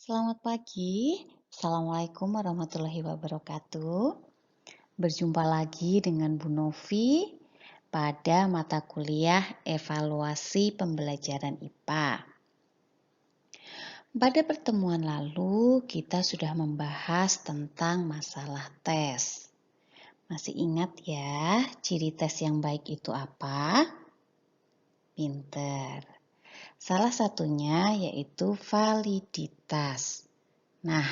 Selamat pagi, Assalamualaikum warahmatullahi wabarakatuh. Berjumpa lagi dengan Bu Novi pada mata kuliah evaluasi pembelajaran IPA. Pada pertemuan lalu kita sudah membahas tentang masalah tes. Masih ingat ya, ciri tes yang baik itu apa? Pinter. Salah satunya yaitu validitas. Nah,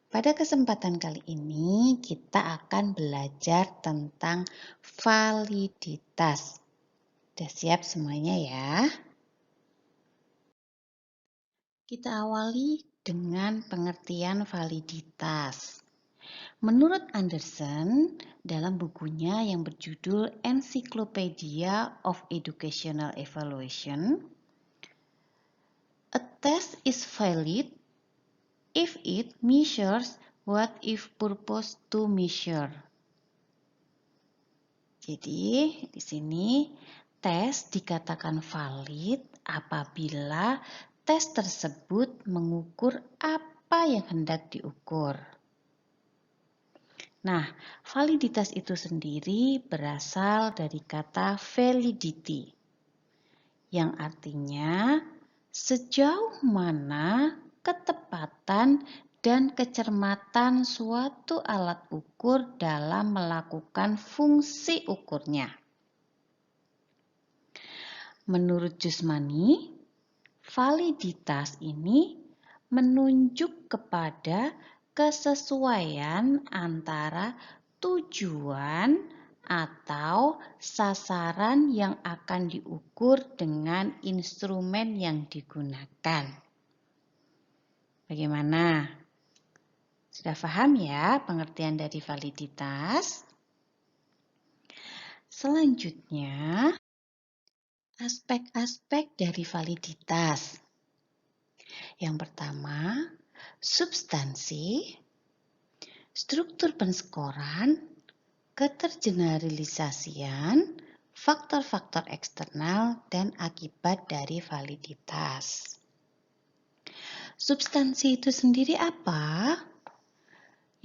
pada kesempatan kali ini kita akan belajar tentang validitas. Sudah siap semuanya ya? Kita awali dengan pengertian validitas. Menurut Anderson, dalam bukunya yang berjudul Encyclopedia of Educational Evaluation, a test is valid if it measures what it purpose to measure. Jadi, di sini tes dikatakan valid apabila tes tersebut mengukur apa yang hendak diukur. Nah, validitas itu sendiri berasal dari kata validity, yang artinya sejauh mana ketepatan dan kecermatan suatu alat ukur dalam melakukan fungsi ukurnya. Menurut Jusmani, validitas ini menunjuk kepada kesesuaian antara tujuan atau sasaran yang akan diukur dengan instrumen yang digunakan. Bagaimana? Sudah paham ya pengertian dari validitas? Selanjutnya, aspek-aspek dari validitas. Yang pertama, substansi, struktur penskoran, ketergeneralisasian, faktor-faktor eksternal, dan akibat dari validitas. Substansi itu sendiri apa?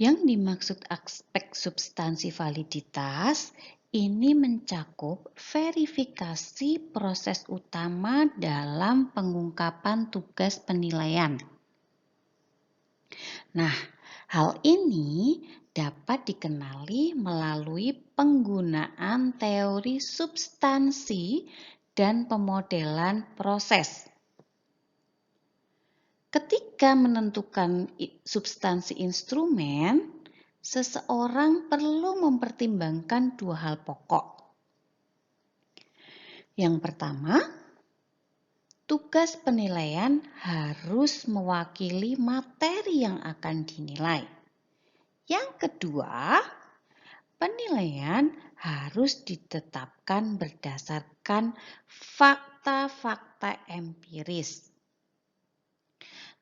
Yang dimaksud aspek substansi validitas ini mencakup verifikasi proses utama dalam pengungkapan tugas penilaian. Nah, hal ini dapat dikenali melalui penggunaan teori substansi dan pemodelan proses. Ketika menentukan substansi instrumen, seseorang perlu mempertimbangkan dua hal pokok. Yang pertama, tugas penilaian harus mewakili materi yang akan dinilai. Yang kedua, penilaian harus ditetapkan berdasarkan fakta-fakta empiris.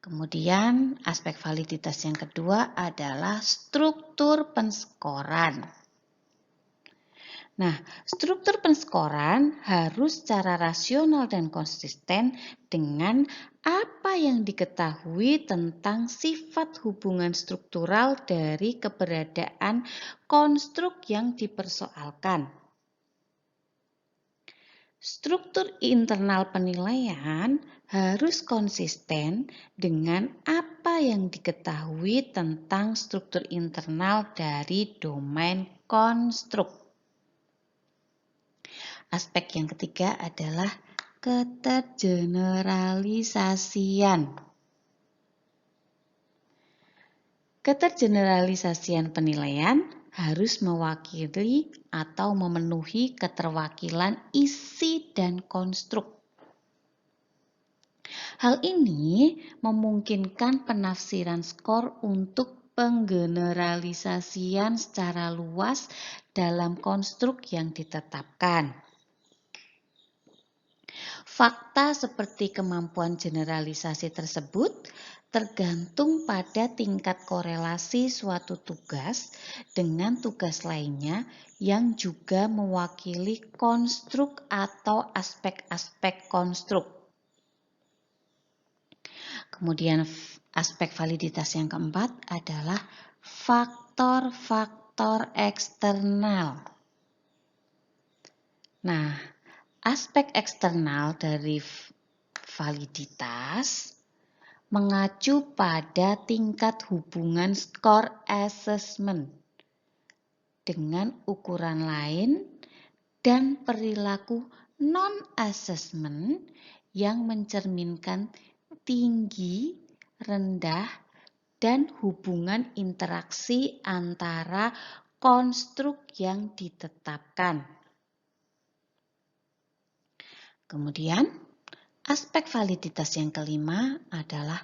Kemudian aspek validitas yang kedua adalah struktur penskoran. Nah, struktur penskoran harus secara rasional dan konsisten dengan apa yang diketahui tentang sifat hubungan struktural dari keberadaan konstruk yang dipersoalkan. Struktur internal penilaian harus konsisten dengan apa yang diketahui tentang struktur internal dari domain konstruk. Aspek yang ketiga adalah ketergeneralisasian. Ketergeneralisasian penilaian harus mewakili atau memenuhi keterwakilan isi dan konstruk. Hal ini memungkinkan penafsiran skor untuk penggeneralisasian secara luas dalam konstruk yang ditetapkan. Fakta seperti kemampuan generalisasi tersebut tergantung pada tingkat korelasi suatu tugas dengan tugas lainnya yang juga mewakili konstruk atau aspek-aspek konstruk. Kemudian Aspek validitas yang keempat adalah faktor-faktor eksternal. Nah, aspek eksternal dari validitas mengacu pada tingkat hubungan skor assessment dengan ukuran lain dan perilaku non-assessment yang mencerminkan tinggi, rendah, dan hubungan interaksi antara konstruk yang ditetapkan. Kemudian, aspek validitas yang kelima adalah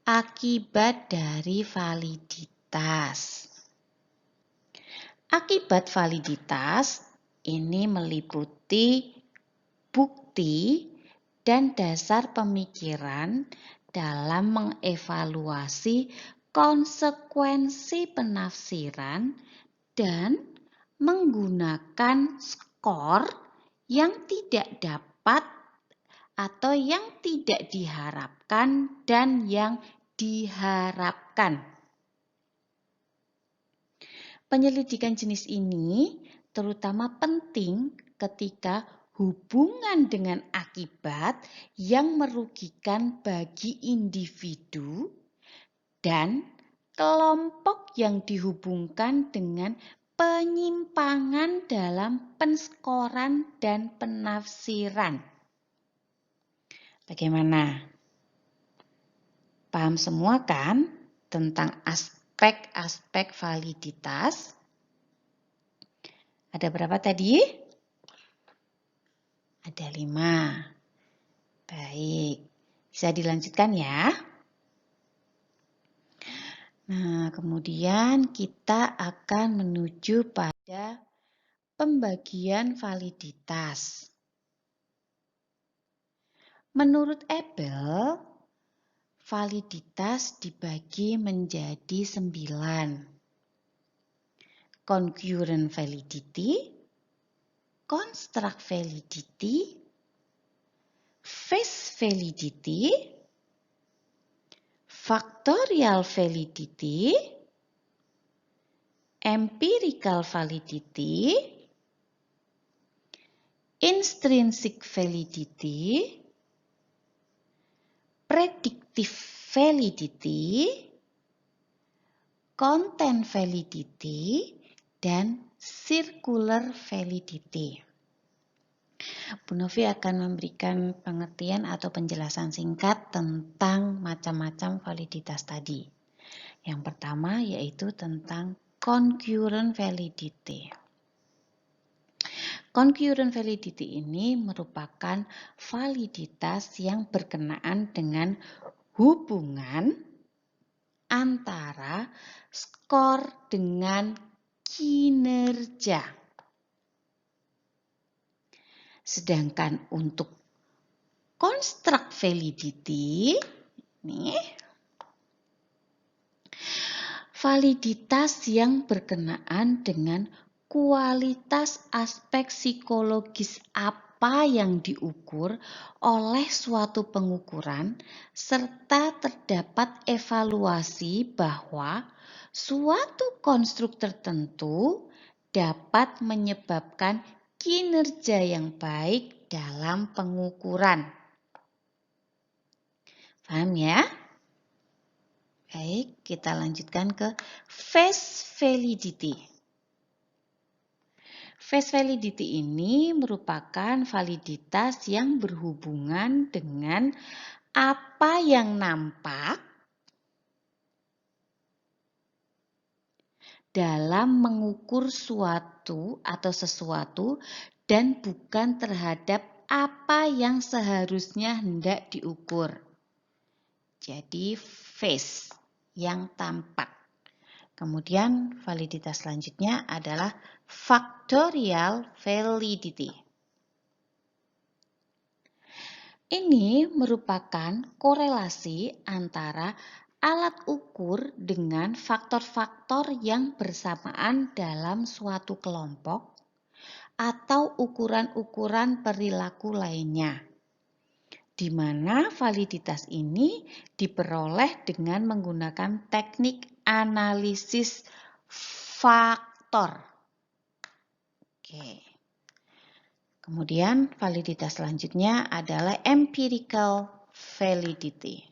akibat dari validitas. Akibat validitas ini meliputi bukti dan dasar pemikiran dalam mengevaluasi konsekuensi penafsiran dan menggunakan skor yang tidak dapat atau yang tidak diharapkan dan yang diharapkan. Penyelidikan jenis ini terutama penting ketika hubungan dengan akibat yang merugikan bagi individu dan kelompok yang dihubungkan dengan penyimpangan dalam penskoran dan penafsiran. Bagaimana? Paham semua kan tentang aspek-aspek validitas? Ada berapa tadi? Ada 5. Baik, bisa dilanjutkan ya. Nah, kemudian kita akan menuju pada pembagian validitas. Menurut Abel, validitas dibagi menjadi 9. Concurrent validity, construct validity, phase validity, factorial validity, empirical validity, intrinsic validity, predictive validity, content validity, dan circular validity. Bu Novi akan memberikan pengertian atau penjelasan singkat tentang macam-macam validitas tadi. Yang pertama yaitu tentang concurrent validity. Concurrent validity ini merupakan validitas yang berkenaan dengan hubungan antara skor dengan kinerja. Sedangkan untuk construct validity, nih, validitas yang berkenaan dengan kualitas aspek psikologis apa yang diukur oleh suatu pengukuran serta terdapat evaluasi bahwa suatu konstruk tertentu dapat menyebabkan kinerja yang baik dalam pengukuran. Paham ya? Baik, kita lanjutkan ke phase validity. Phase validity ini merupakan validitas yang berhubungan dengan apa yang nampak dalam mengukur suatu atau sesuatu dan bukan terhadap apa yang seharusnya hendak diukur. Jadi phase yang tampak. Kemudian validitas selanjutnya adalah factorial validity. Ini merupakan korelasi antara alat ukur dengan faktor-faktor yang bersamaan dalam suatu kelompok atau ukuran-ukuran perilaku lainnya. di mana validitas ini diperoleh dengan menggunakan teknik analisis faktor. Oke. Kemudian validitas selanjutnya adalah empirical validity.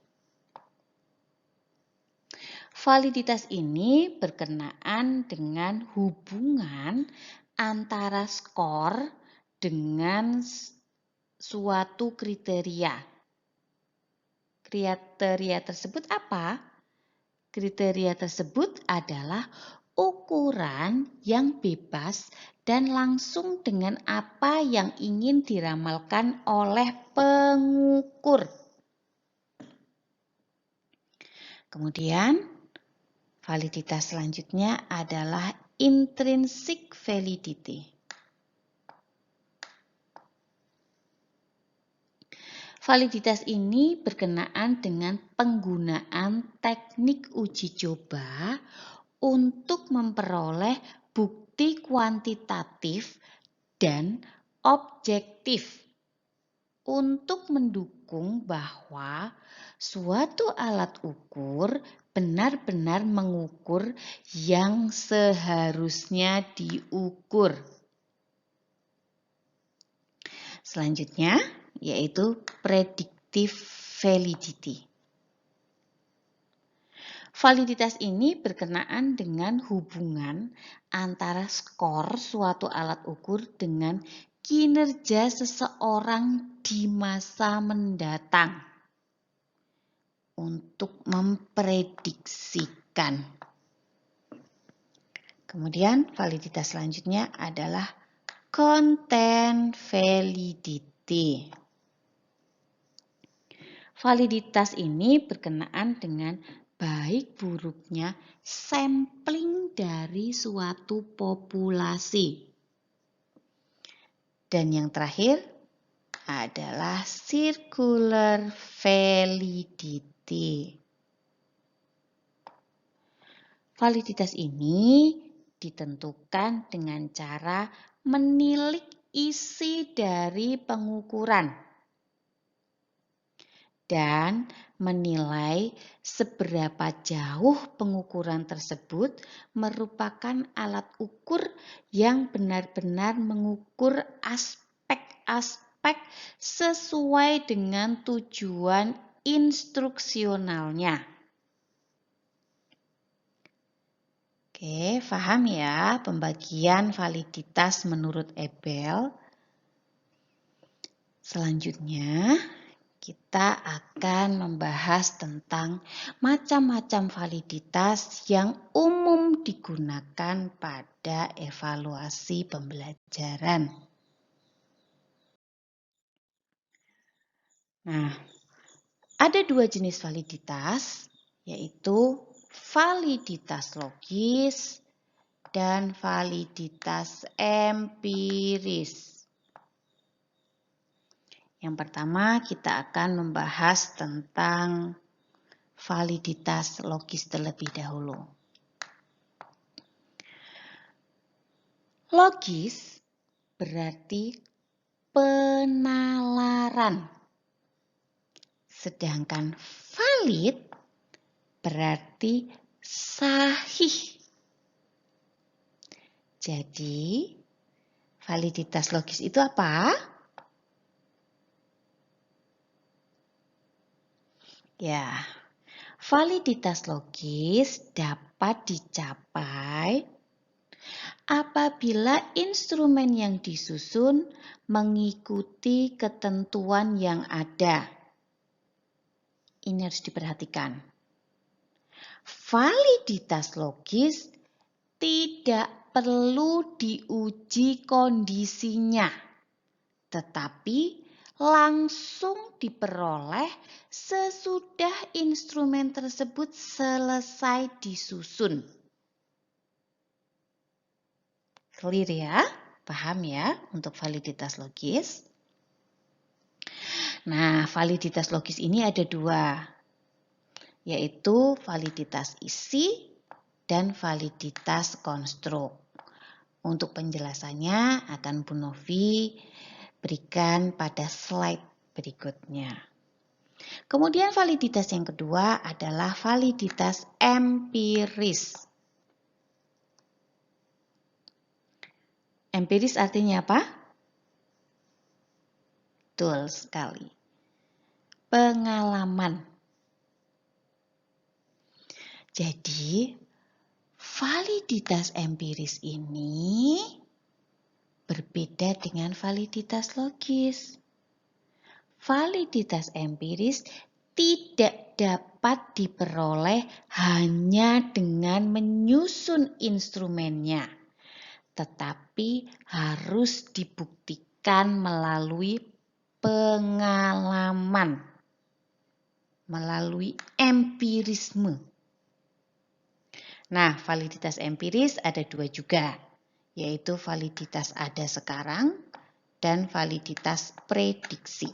Validitas ini berkenaan dengan hubungan antara skor dengan suatu kriteria. Kriteria tersebut apa? Kriteria tersebut adalah ukuran yang bebas dan langsung dengan apa yang ingin diramalkan oleh pengukur. Kemudian, validitas selanjutnya adalah intrinsic validity. Validitas ini berkenaan dengan penggunaan teknik uji coba untuk memperoleh bukti kuantitatif dan objektif untuk mendukung bahwa suatu alat ukur benar-benar mengukur yang seharusnya diukur. Selanjutnya, yaitu predictive validity. Validitas ini berkenaan dengan hubungan antara skor suatu alat ukur dengan kinerja seseorang di masa mendatang untuk memprediksikan. Kemudian validitas selanjutnya adalah content validity. Validitas ini berkenaan dengan baik buruknya sampling dari suatu populasi. Dan yang terakhir adalah circular validity. Validitas ini ditentukan dengan cara menilik isi dari pengukuran dan menilai seberapa jauh pengukuran tersebut merupakan alat ukur yang benar-benar mengukur aspek-aspek sesuai dengan tujuan instruksionalnya. Oke, paham ya pembagian validitas menurut Ebel? Selanjutnya, kita akan membahas tentang macam-macam validitas yang umum digunakan pada evaluasi pembelajaran. Nah, ada dua jenis validitas, yaitu validitas logis dan validitas empiris. Yang pertama, kita akan membahas tentang validitas logis terlebih dahulu. Logis berarti penalaran, sedangkan valid berarti sahih. Jadi, validitas logis itu apa? Ya, validitas logis dapat dicapai apabila instrumen yang disusun mengikuti ketentuan yang ada. Ini harus diperhatikan. Validitas logis tidak perlu diuji kondisinya, tetapi langsung diperoleh sesudah instrumen tersebut selesai disusun. Clear ya? Paham ya untuk validitas logis? Nah, validitas logis ini ada dua, yaitu validitas isi dan validitas konstruk. Untuk penjelasannya akan Bu Novi berikan pada slide berikutnya. Kemudian validitas yang kedua adalah validitas empiris. Empiris artinya apa? Betul sekali. Pengalaman. Jadi, validitas empiris ini berbeda dengan validitas logis. Validitas empiris tidak dapat diperoleh hanya dengan menyusun instrumennya, tetapi harus dibuktikan melalui pengalaman, melalui empirisme. Nah, validitas empiris ada dua juga, yaitu validitas ada sekarang dan validitas prediksi.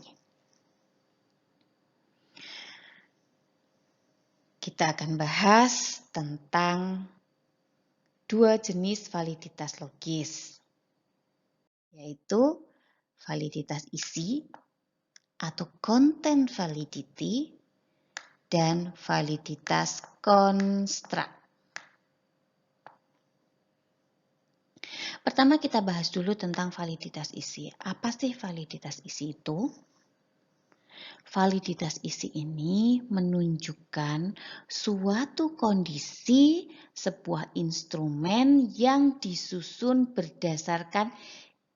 Kita akan bahas tentang dua jenis validitas logis, yaitu validitas isi atau content validity dan validitas konstrak. Pertama kita bahas dulu tentang validitas isi. Apa sih validitas isi itu? Validitas isi ini menunjukkan suatu kondisi sebuah instrumen yang disusun berdasarkan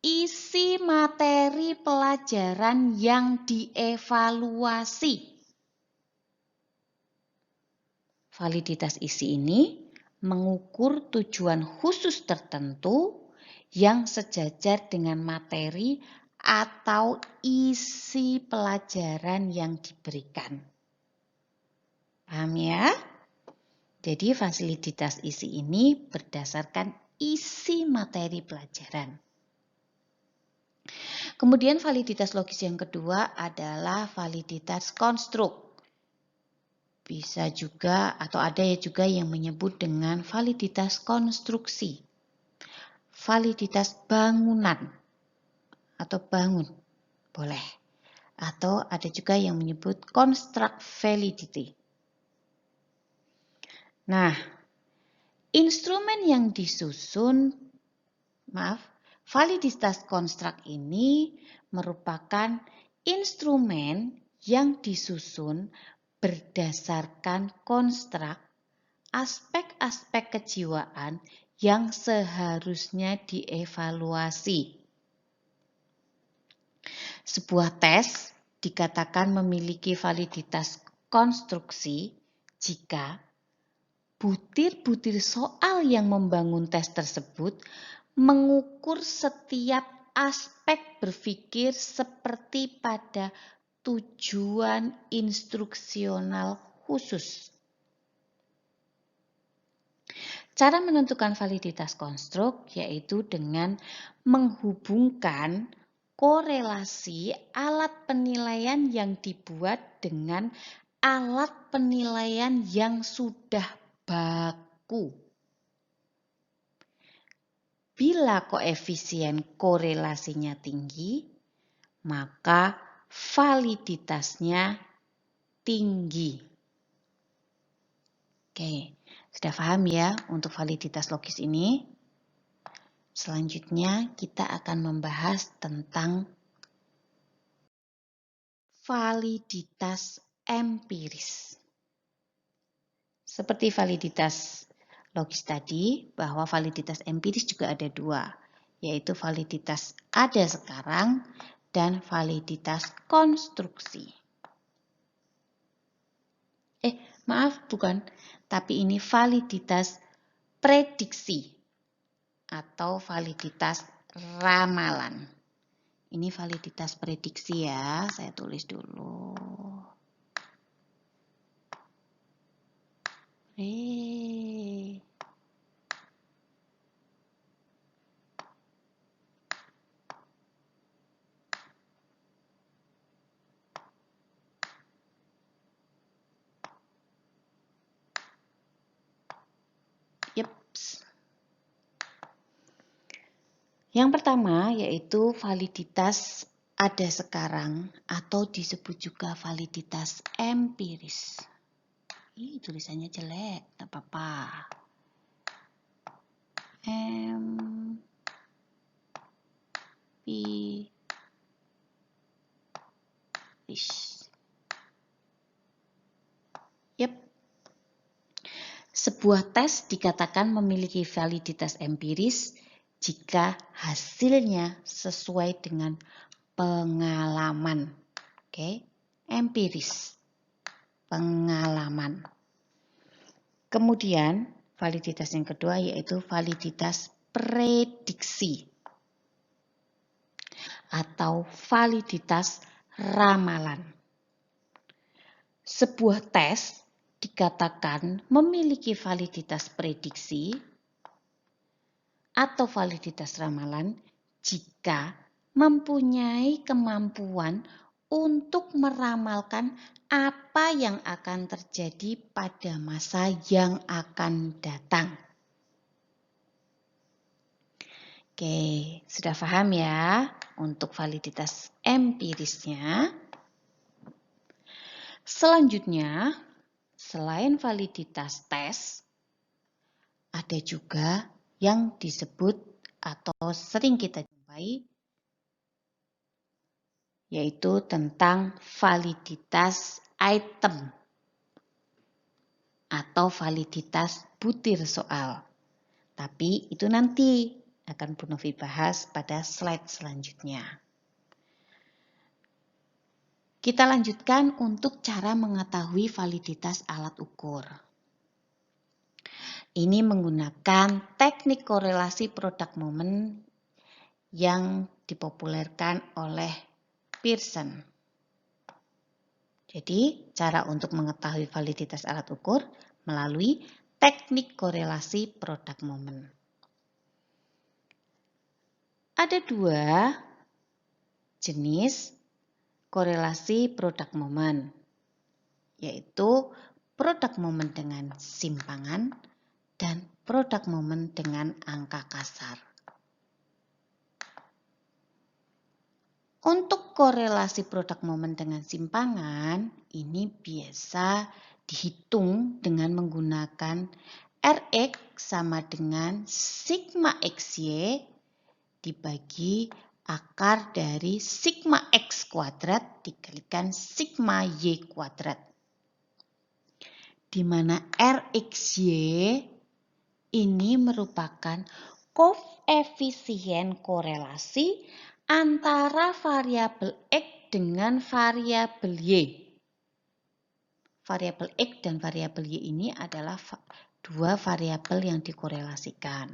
isi materi pelajaran yang dievaluasi. Validitas isi ini mengukur tujuan khusus tertentu yang sejajar dengan materi atau isi pelajaran yang diberikan. Paham ya? Jadi validitas isi ini berdasarkan isi materi pelajaran. Kemudian validitas logis yang kedua adalah validitas konstruk. Bisa juga atau ada juga yang menyebut dengan validitas konstruksi. Validitas bangunan atau bangun, boleh. Atau ada juga yang menyebut construct validity. Nah, instrumen yang disusun, validitas construct ini merupakan instrumen yang disusun berdasarkan konstruk aspek-aspek kejiwaan yang seharusnya dievaluasi. Sebuah tes dikatakan memiliki validitas konstruksi jika butir-butir soal yang membangun tes tersebut mengukur setiap aspek berpikir seperti pada tujuan instruksional khusus. Cara menentukan validitas konstruk yaitu dengan menghubungkan korelasi alat penilaian yang dibuat dengan alat penilaian yang sudah baku. Bila koefisien korelasinya tinggi, maka validitasnya tinggi. Oke, sudah paham ya untuk validitas logis ini? Selanjutnya kita akan membahas tentang validitas empiris. Seperti validitas logis tadi, bahwa validitas empiris juga ada dua, yaitu validitas ada sekarang dan validitas konstruksi. Maaf, bukan, tapi ini validitas prediksi atau validitas ramalan. Ini validitas prediksi ya, saya tulis dulu. Yeps. Yang pertama yaitu validitas ada sekarang atau disebut juga validitas empiris. Ih, tulisannya jelek, tak apa-apa. Empiris. Yep. Sebuah tes dikatakan memiliki validitas empiris jika hasilnya sesuai dengan pengalaman. Oke, empiris. Pengalaman. Kemudian, validitas yang kedua yaitu validitas prediksi atau validitas ramalan. Sebuah tes dikatakan memiliki validitas prediksi atau validitas ramalan jika mempunyai kemampuan untuk meramalkan apa yang akan terjadi pada masa yang akan datang. Oke, sudah paham ya untuk validitas empirisnya. Selanjutnya, selain validitas tes, ada juga yang disebut atau sering kita jumpai yaitu tentang validitas item atau validitas butir soal. Tapi itu nanti akan Bu Novi bahas pada slide selanjutnya. Kita lanjutkan untuk cara mengetahui validitas alat ukur. Ini menggunakan teknik korelasi produk momen yang dipopulerkan oleh Pearson. Jadi, cara untuk mengetahui validitas alat ukur melalui teknik korelasi produk momen. Ada dua jenis korelasi produk momen, yaitu produk momen dengan simpangan dan produk momen dengan angka kasar. Untuk korelasi produk momen dengan simpangan, ini biasa dihitung dengan menggunakan Rx sama dengan sigma XY dibagi akar dari sigma X kuadrat dikalikan sigma Y kuadrat. Di mana Rxy ini merupakan koefisien korelasi antara variabel X dengan variabel Y. Variabel X dan variabel Y ini adalah dua variabel yang dikorelasikan.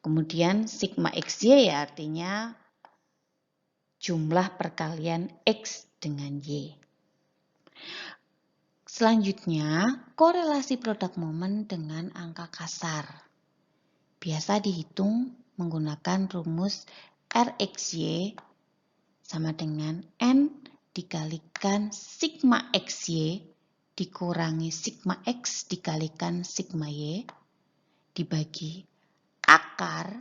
Kemudian sigma XY ya artinya jumlah perkalian X dengan Y. Selanjutnya, korelasi produk momen dengan angka kasar. Biasa dihitung menggunakan rumus Rxy sama dengan N dikalikan sigma XY dikurangi sigma X dikalikan sigma Y dibagi akar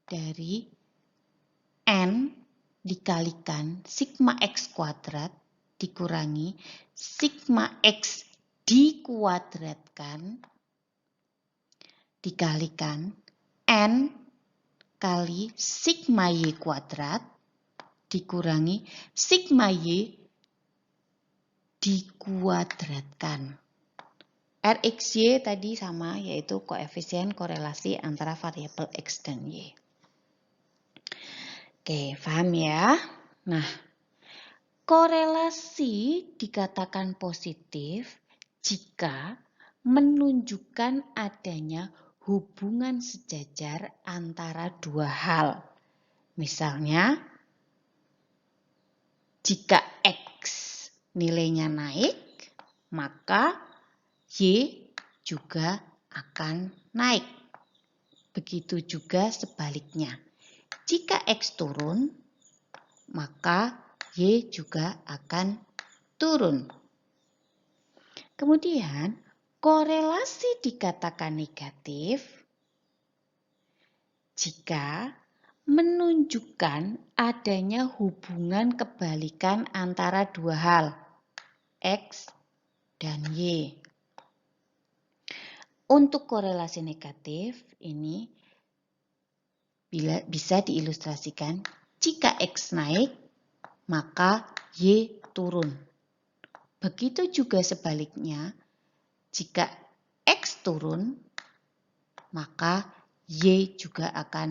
dari N dikalikan sigma X kuadrat dikurangi sigma X dikuadratkan dikalikan N kali sigma Y kuadrat dikurangi sigma Y dikuadratkan. Rxy tadi sama, yaitu koefisien korelasi antara variabel X dan Y. Oke, paham ya? Nah, korelasi dikatakan positif jika menunjukkan adanya hubungan sejajar antara dua hal. Misalnya, jika X nilainya naik, maka Y juga akan naik. Begitu juga sebaliknya. Jika X turun, maka Y juga akan turun. Kemudian, korelasi dikatakan negatif jika menunjukkan adanya hubungan kebalikan antara dua hal, X dan Y. Untuk korelasi negatif ini bisa diilustrasikan jika X naik, maka Y turun. Begitu juga sebaliknya, jika X turun, maka Y juga akan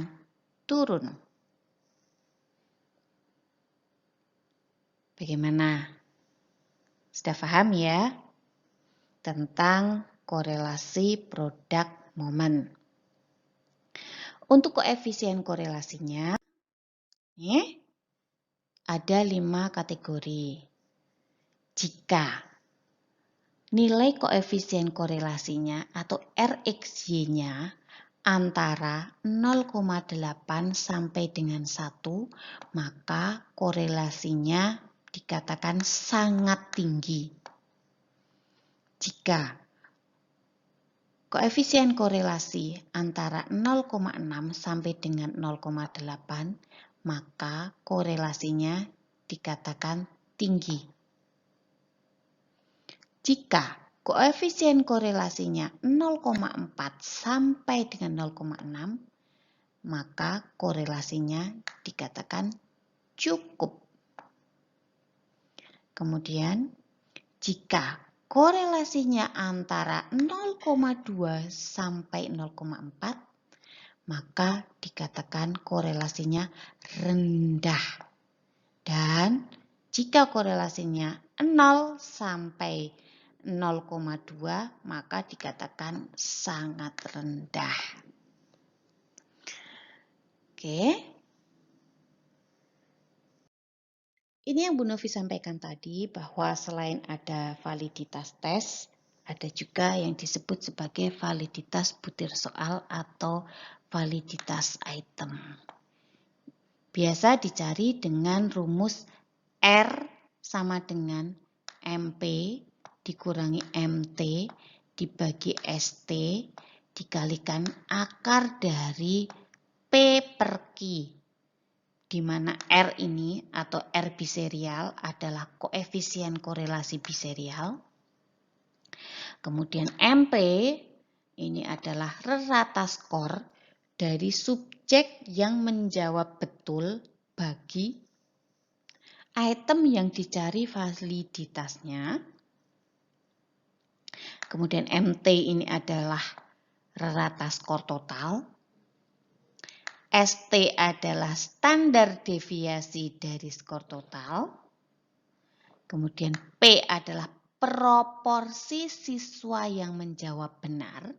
turun. Bagaimana? Sudah paham ya tentang korelasi produk momen. Untuk koefisien korelasinya, ada 5 kategori. Jika nilai koefisien korelasinya atau RxY-nya antara 0,8 sampai dengan 1, maka korelasinya dikatakan sangat tinggi. Jika koefisien korelasi antara 0,6 sampai dengan 0,8, maka korelasinya dikatakan tinggi. Jika koefisien korelasinya 0,4 sampai dengan 0,6, maka korelasinya dikatakan cukup. Kemudian, jika korelasinya antara 0,2 sampai 0,4, maka dikatakan korelasinya rendah. Dan jika korelasinya 0 sampai 0,2, maka dikatakan sangat rendah. Oke. Ini yang Bu Novi sampaikan tadi, bahwa selain ada validitas tes, ada juga yang disebut sebagai validitas butir soal atau validitas item. Biasa dicari dengan rumus R sama dengan MP dikurangi MT dibagi ST dikalikan akar dari P per Q, di mana R ini atau R biserial adalah koefisien korelasi biserial. Kemudian MP ini adalah rata skor dari subjek yang menjawab betul bagi item yang dicari validitasnya. Kemudian MT ini adalah rata skor total. ST adalah standar deviasi dari skor total. Kemudian P adalah proporsi siswa yang menjawab benar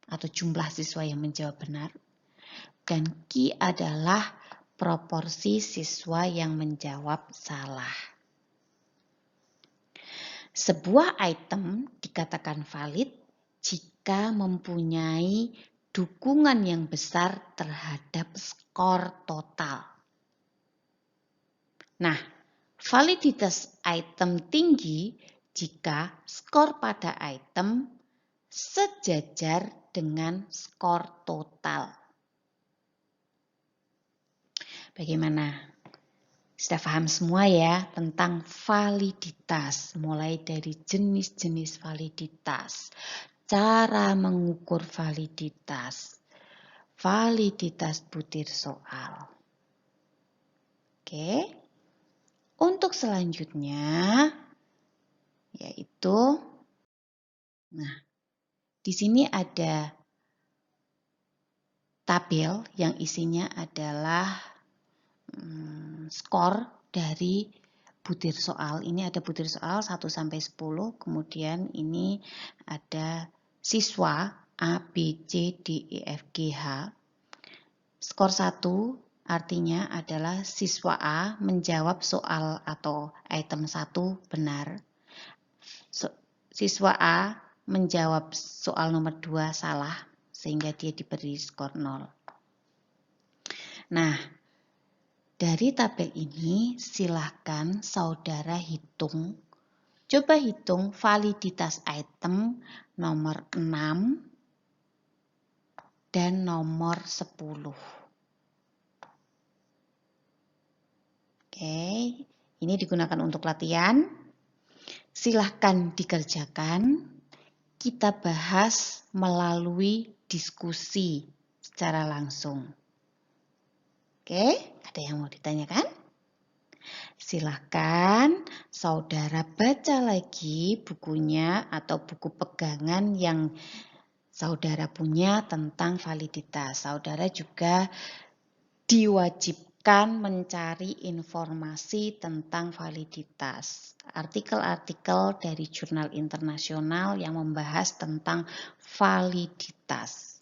atau jumlah siswa yang menjawab benar. Dan Q adalah proporsi siswa yang menjawab salah. Sebuah item dikatakan valid jika mempunyai dukungan yang besar terhadap skor total. Nah, validitas item tinggi jika skor pada item sejajar dengan skor total. Bagaimana? Sudah paham semua ya tentang validitas, mulai dari jenis-jenis validitas, cara mengukur validitas, validitas butir soal. Oke. Untuk selanjutnya yaitu di sini ada tabel yang isinya adalah skor dari butir soal. Ini ada butir soal 1 sampai 10, kemudian ini ada siswa A, B, C, D, E, F, G, H. Skor 1 artinya adalah siswa A menjawab soal atau item 1 benar. Siswa A menjawab soal nomor 2 salah, sehingga dia diberi skor 0. Nah, dari tabel ini silahkan saudara hitung. Coba hitung validitas item nomor 6 dan nomor 10. Oke, ini digunakan untuk latihan. Silahkan dikerjakan. Kita bahas melalui diskusi secara langsung. Oke, ada yang mau ditanyakan? Silahkan saudara baca lagi bukunya atau buku pegangan yang saudara punya tentang validitas. Saudara juga diwajibkan mencari informasi tentang validitas. Artikel-artikel dari jurnal internasional yang membahas tentang validitas.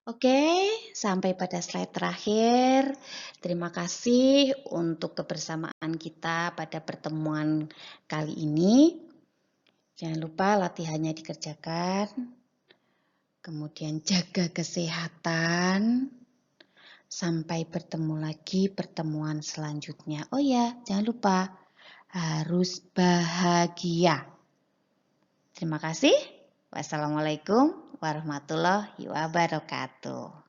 Oke, sampai pada slide terakhir. Terima kasih untuk kebersamaan kita pada pertemuan kali ini. Jangan lupa latihannya dikerjakan. Kemudian jaga kesehatan. Sampai bertemu lagi pertemuan selanjutnya. Oh ya, jangan lupa harus bahagia. Terima kasih. Wassalamualaikum warahmatullahi wabarakatuh.